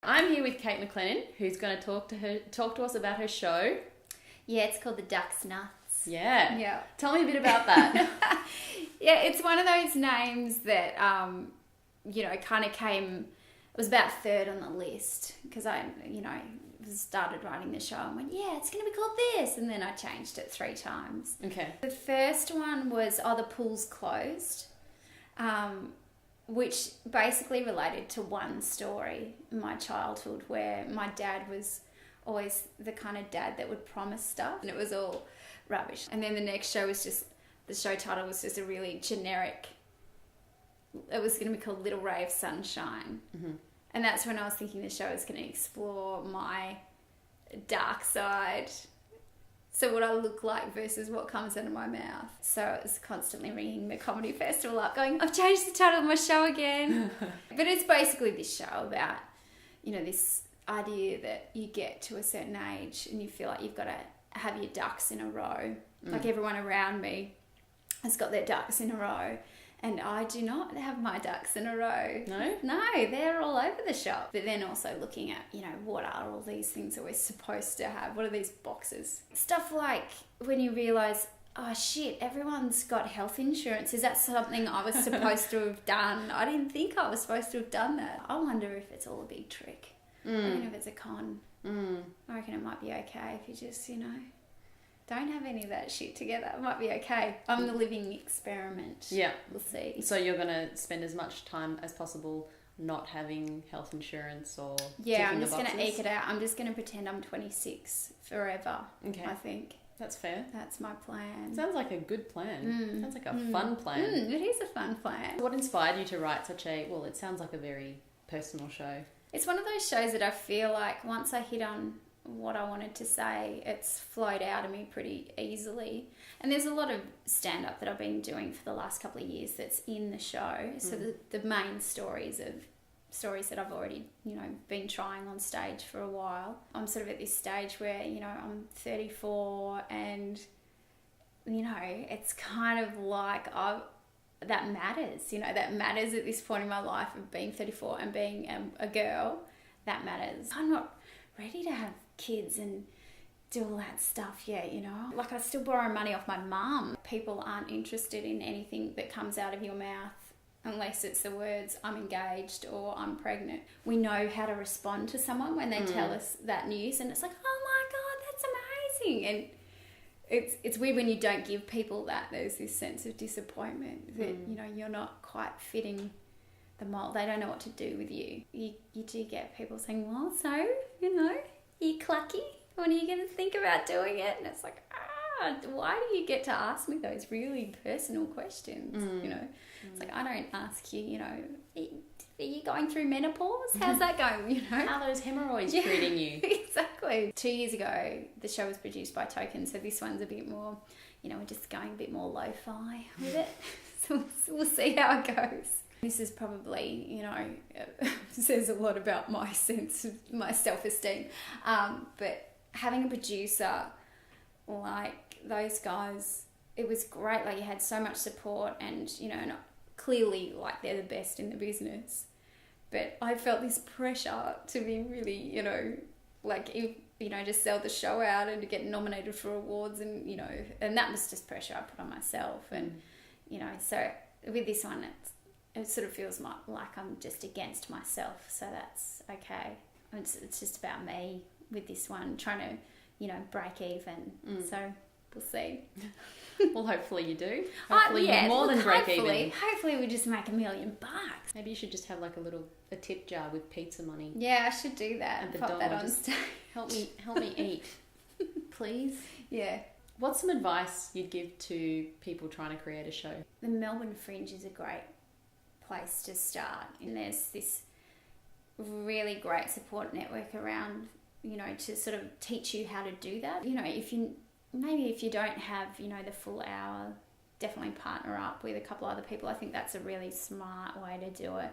I'm here with Kate McLennan, who's going to talk to us about her show. Yeah, it's called The Duck's Nuts. Yeah. Yeah. Tell me a bit about that. Yeah, it's one of those names that, kind of came, it was about third on the list because I started writing the show and went, yeah, it's going to be called this. And then I changed it 3 times. Okay. The first one was, the pool's closed, which basically related to one story in my childhood where my dad was always the kind of dad that would promise stuff and it was all rubbish. And then the next show was just, the show title was just a really generic, it was going to be called Little Ray of Sunshine. Mm-hmm. And that's when I was thinking the show is going to explore my dark side. So what I look like versus what comes out of my mouth. So it was constantly ringing the comedy festival up going, I've changed the title of my show again. But it's basically this show about, this idea that you get to a certain age and you feel like you've got to have your ducks in a row. Like everyone around me has got their ducks in a row. And I do not have my ducks in a row. No? No, they're all over the shop. But then also looking at, what are all these things that we're supposed to have? What are these boxes? Stuff like when you realise, oh shit, everyone's got health insurance. Is that something I was supposed to have done? I didn't think I was supposed to have done that. I wonder if it's all a big trick. I don't know if it's a con. I reckon it might be okay if you just, don't have any of that shit together. It might be okay. I'm the living experiment. Yeah. We'll see. So you're going to spend as much time as possible not having health insurance or yeah, I'm just going to eke it out. I'm just going to pretend I'm 26 forever. Okay. I think. That's fair. That's my plan. Sounds like a good plan. Sounds like a fun plan. It is a fun plan. What inspired you to write such a, well, it sounds like a very personal show. It's one of those shows that I feel like once I hit on what I wanted to say, it's flowed out of me pretty easily. And there's a lot of stand-up that I've been doing for the last couple of years that's in the show. So the main stories that I've already, been trying on stage for a while. I'm sort of at this stage where, I'm 34 and, it's kind of like that matters. That matters at this point in my life of being 34 and being a girl. That matters. I'm not ready to have kids and do all that stuff yet, Like I still borrow money off my mum. People aren't interested in anything that comes out of your mouth unless it's the words I'm engaged or I'm pregnant. We know how to respond to someone when they tell us that news and it's like, oh my God, that's amazing. And it's weird when you don't give people that. There's this sense of disappointment that, you're not quite fitting the mold. They don't know what to do with you. You do get people saying, well, so, are you clucky? When are you going to think about doing it? And it's like, why do you get to ask me those really personal questions? It's like, I don't ask you, are you going through menopause? How's that going? How are those hemorrhoids treating you? Exactly. 2 years ago, the show was produced by Token, so this one's a bit more, we're just going a bit more lo-fi with it. So we'll see how it goes. This is probably, says a lot about my sense of my self-esteem. But having a producer like those guys, it was great. Like you had so much support and, and clearly like they're the best in the business. But I felt this pressure to be really, just sell the show out and to get nominated for awards and, and that was just pressure I put on myself. And, so with this one, it sort of feels like I'm just against myself, so that's okay. It's just about me with this one, trying to, break even. So we'll see. Well, hopefully you do. Hopefully you more than break even. Hopefully we just make $1 million. Maybe you should just have like a tip jar with pizza money. Yeah, I should do that. And pop that on stage. Help me eat, please. Yeah. What's some advice you'd give to people trying to create a show? The Melbourne Fringe is a great place to start, and there's this really great support network around, to sort of teach you how to do that. If you don't have, the full hour, definitely partner up with a couple other people. I think that's a really smart way to do it.